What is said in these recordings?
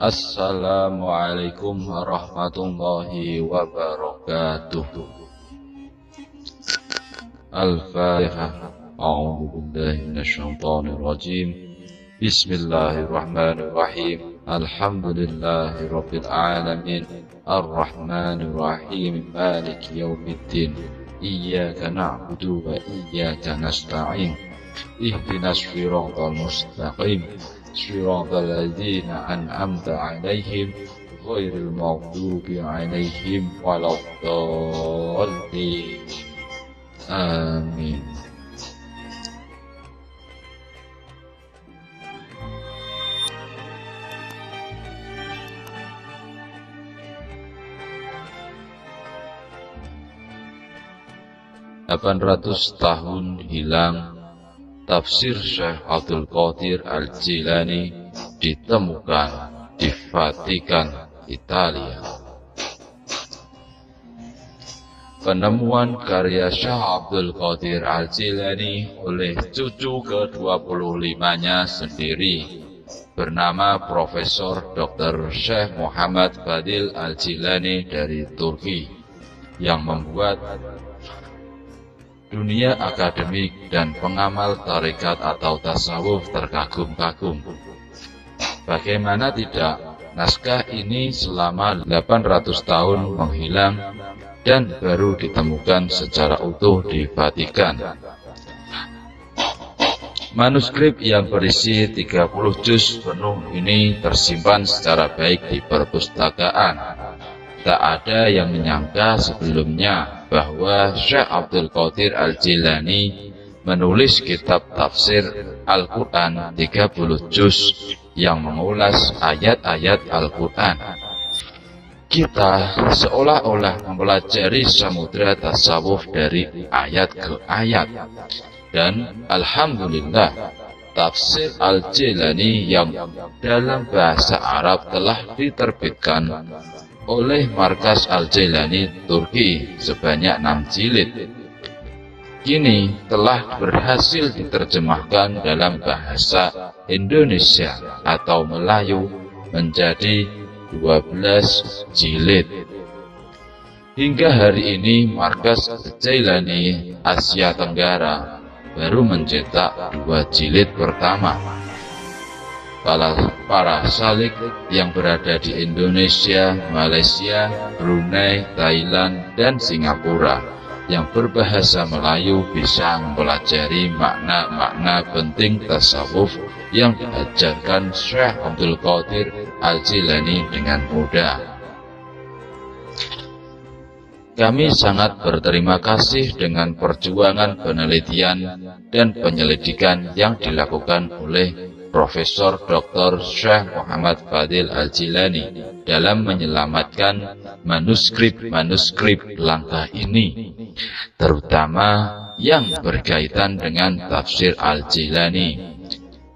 Assalamualaikum warahmatullahi wabarakatuh. Al-Fatihah. A'udzu billahi minasyaitonir rajim. Bismillahirrahmanirrahim. Alhamdulillahi rabbil alamin. Ar-Rahmanir Rahim. Maliki yaumiddin. Iyyaka na'budu wa iyyaka nasta'in. Ihdinas siratal mustaqim. Siratal ladzina an'amta 'alaihim ghairil maghdubi 'alaihim waladdallin. Amin. Tahun hilang, tafsir Syekh Abdul Qadir Al-Jilani ditemukan di Vatikan, Italia. Penemuan karya Syekh Abdul Qadir Al-Jilani oleh cucu ke-25-nya sendiri, bernama Profesor Dr. Syekh Muhammad Fadil Al-Jilani dari Turki, yang membuat dunia akademik dan pengamal tarekat atau tasawuf terkagum-kagum. Bagaimana tidak, naskah ini selama 800 tahun menghilang dan baru ditemukan secara utuh di Vatikan. Manuskrip yang berisi 30 juz penuh ini tersimpan secara baik di perpustakaan. Tak ada yang menyangka sebelumnya bahwa Syekh Abdul Qadir Al-Jilani menulis kitab tafsir Al-Quran 30 juz yang mengulas ayat-ayat Al-Quran. Kita seolah-olah mempelajari samudera tasawuf dari ayat ke ayat. Dan alhamdulillah, tafsir Al-Jilani yang dalam bahasa Arab telah diterbitkan oleh Markas Al-Jilani Turki sebanyak 6 jilid. Kini telah berhasil diterjemahkan dalam bahasa Indonesia atau Melayu menjadi 12 jilid. Hingga hari ini Markas Al-Jilani Asia Tenggara baru mencetak 2 jilid pertama. Para salik yang berada di Indonesia, Malaysia, Brunei, Thailand, dan Singapura yang berbahasa Melayu bisa mempelajari makna-makna penting tasawuf yang diajarkan Syekh Abdul Qadir Al-Jilani dengan mudah. Kami sangat berterima kasih dengan perjuangan penelitian dan penyelidikan yang dilakukan oleh Profesor Dr. Syekh Muhammad Fadil Al-Jilani dalam menyelamatkan manuskrip-manuskrip langka ini, terutama yang berkaitan dengan tafsir Al-Jilani.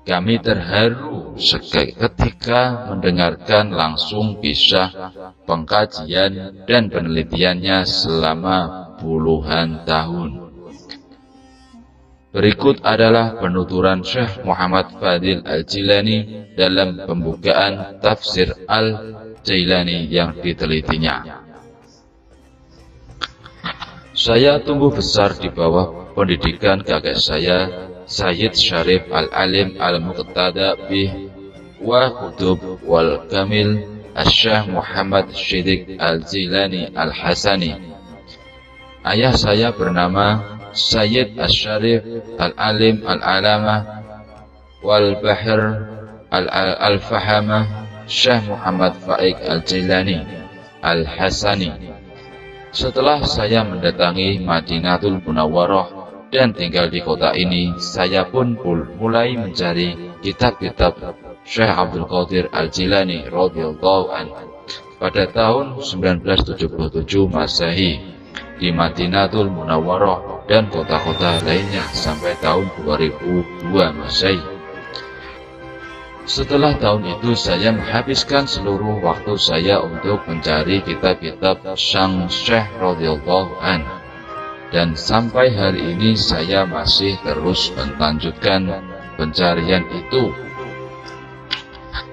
Kami terharu ketika mendengarkan langsung kisah pengkajian dan penelitiannya selama puluhan tahun. Berikut adalah penuturan Syekh Muhammad Fadil Al-Jilani dalam pembukaan tafsir Al-Jilani yang ditelitinya. Saya tumbuh besar di bawah pendidikan kakek saya, Sayyid Syarif Al-Alim Al-Muqtada bih wa Qutub wal Kamil Syekh Muhammad Shiddiq Al-Jilani Al-Hasani. Ayah saya bernama Sayyid Asy-Syarif Al-Alim Al-Alamah Wal-Bahr Al-Fahamah Syekh Muhammad Faik Al-Jilani Al-Hasani. Setelah saya mendatangi Madinatul Munawwarah dan tinggal di kota ini, saya pun mulai mencari kitab-kitab Syekh Abdul Qadir Al-Jilani radhiyallahu anhu. Pada tahun 1977 Masehi di Madinatul Munawwarah dan kota-kota lainnya sampai tahun 2002 Masehi. Setelah tahun itu saya menghabiskan seluruh waktu saya untuk mencari kitab-kitab sang Syekh radhiyallahu anhu. Dan sampai hari ini saya masih terus melanjutkan pencarian itu.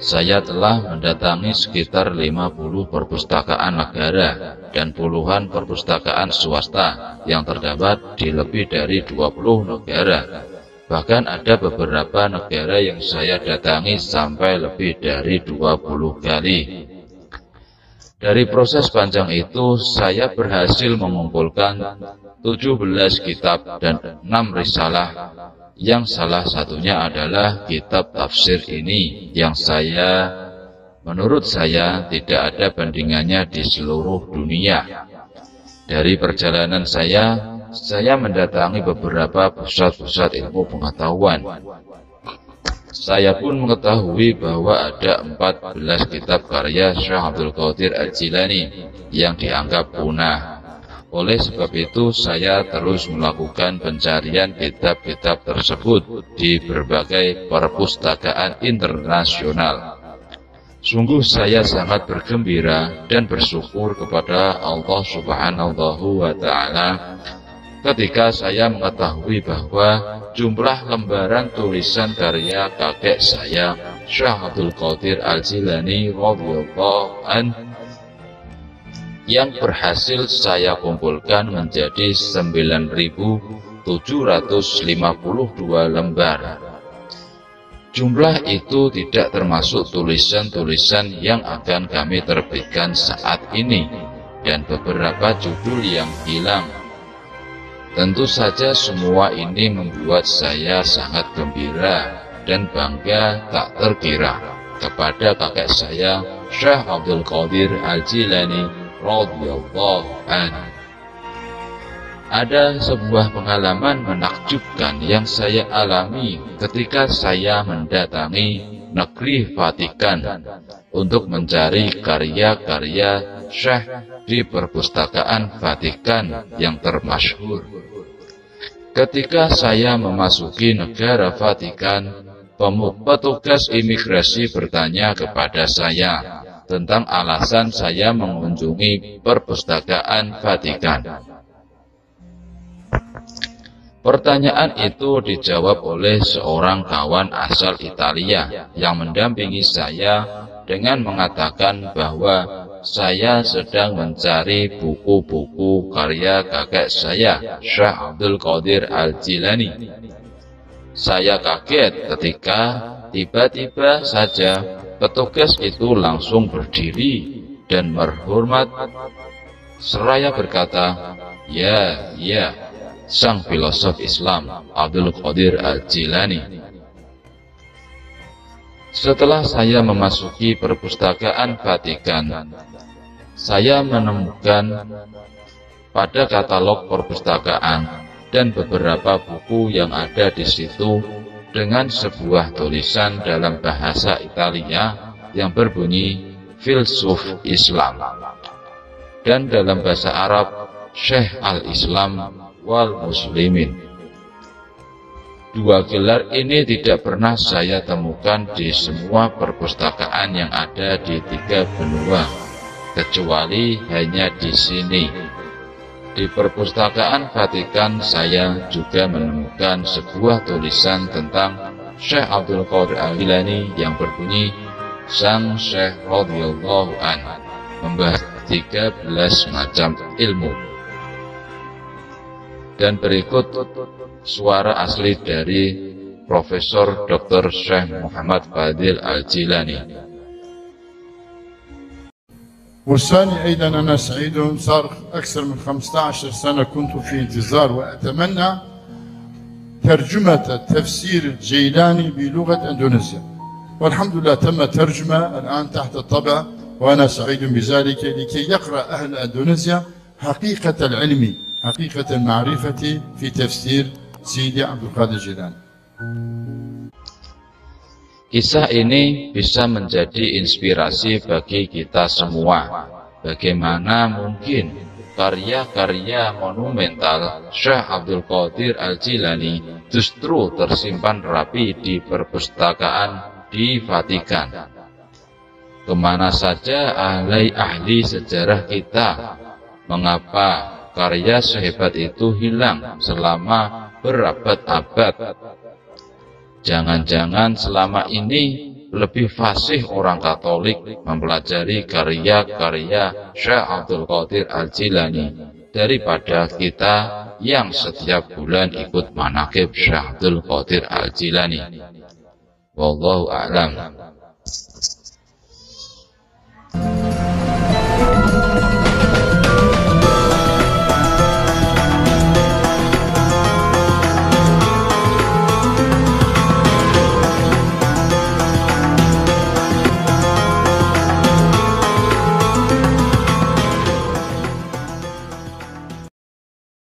saya telah mendatangi sekitar 50 perpustakaan negara dan puluhan perpustakaan swasta yang terdapat di lebih dari 20 negara. Bahkan ada beberapa negara yang saya datangi sampai lebih dari 20 kali. Dari proses panjang itu, saya berhasil mengumpulkan 17 kitab dan 6 risalah, yang salah satunya adalah kitab tafsir ini, yang menurut saya tidak ada bandingannya di seluruh dunia. Dari perjalanan saya mendatangi beberapa pusat-pusat ilmu pengetahuan. Saya pun mengetahui bahwa ada 14 kitab karya Syekh Abdul Qadir Al-Jilani yang dianggap punah. Oleh sebab itu, saya terus melakukan pencarian kitab-kitab tersebut di berbagai perpustakaan internasional. Sungguh saya sangat bergembira dan bersyukur kepada Allah Subhanahu wa Ta'ala ketika saya mengetahui bahwa jumlah lembaran tulisan karya kakek saya, Syekh Abdul Qadir Al-Jilani radhiyallahu anhu, yang berhasil saya kumpulkan menjadi 9.752 lembar. Jumlah itu tidak termasuk tulisan-tulisan yang akan kami terbitkan saat ini dan beberapa judul yang hilang. Tentu saja semua ini membuat saya sangat gembira dan bangga tak terkira kepada kakek saya, Syekh Abdul Qadir Al-Jilani radhiyallahu anhu. Ada sebuah pengalaman menakjubkan yang saya alami ketika saya mendatangi negeri Vatikan untuk mencari karya-karya Syekh di perpustakaan Vatikan yang termasyhur. Ketika saya memasuki negara Vatikan, petugas imigrasi bertanya kepada saya tentang alasan saya mengunjungi perpustakaan Vatikan. Pertanyaan itu dijawab oleh seorang kawan asal Italia yang mendampingi saya dengan mengatakan bahwa saya sedang mencari buku-buku karya kakek saya, Syekh Abdul Qadir Al-Jilani. Saya kaget ketika tiba-tiba saja petugas itu langsung berdiri dan berhormat seraya berkata, "Ya, sang filosof Islam Abdul Qadir Al-Jilani." Setelah saya memasuki perpustakaan Vatikan, saya menemukan pada katalog perpustakaan dan beberapa buku yang ada di situ dengan sebuah tulisan dalam bahasa Italia yang berbunyi Filsuf Islam, dan dalam bahasa Arab Syekh Al-Islam wal Muslimin. Dua gelar ini tidak pernah saya temukan di semua perpustakaan yang ada di 3 benua, kecuali hanya di sini. Di perpustakaan Vatikan saya juga menemukan sebuah tulisan tentang Syekh Abdul Qadir Al-Jilani yang berbunyi Sang Syekh radhiyallahu anhu, membahas 13 macam ilmu. Dan berikut suara asli dari Profesor Dr. Syekh Muhammad Fadil Al-Jilani. والثاني أيضا أنا سعيد، صار أكثر من 15 سنة كنت في انتظار وأتمنى ترجمة تفسير الجيلاني بلغة أندونيسيا، والحمد لله تم ترجمة الآن تحت الطبع، وأنا سعيد بذلك لكي يقرأ أهل أندونيسيا حقيقة العلم، حقيقة المعرفة في تفسير سيدي عبد القادر الجيلاني. Kisah ini bisa menjadi inspirasi bagi kita semua. Bagaimana mungkin karya-karya monumental Syekh Abdul Qadir Al-Jilani justru tersimpan rapi di perpustakaan di Vatikan? Kemana saja ahli sejarah kita? Mengapa karya sehebat itu hilang selama berabad-abad? Jangan-jangan selama ini lebih fasih orang Katolik mempelajari karya-karya Syekh Abdul Qadir Al-Jilani daripada kita yang setiap bulan ikut manaqib Syekh Abdul Qadir Al-Jilani. Wallahu a'lam.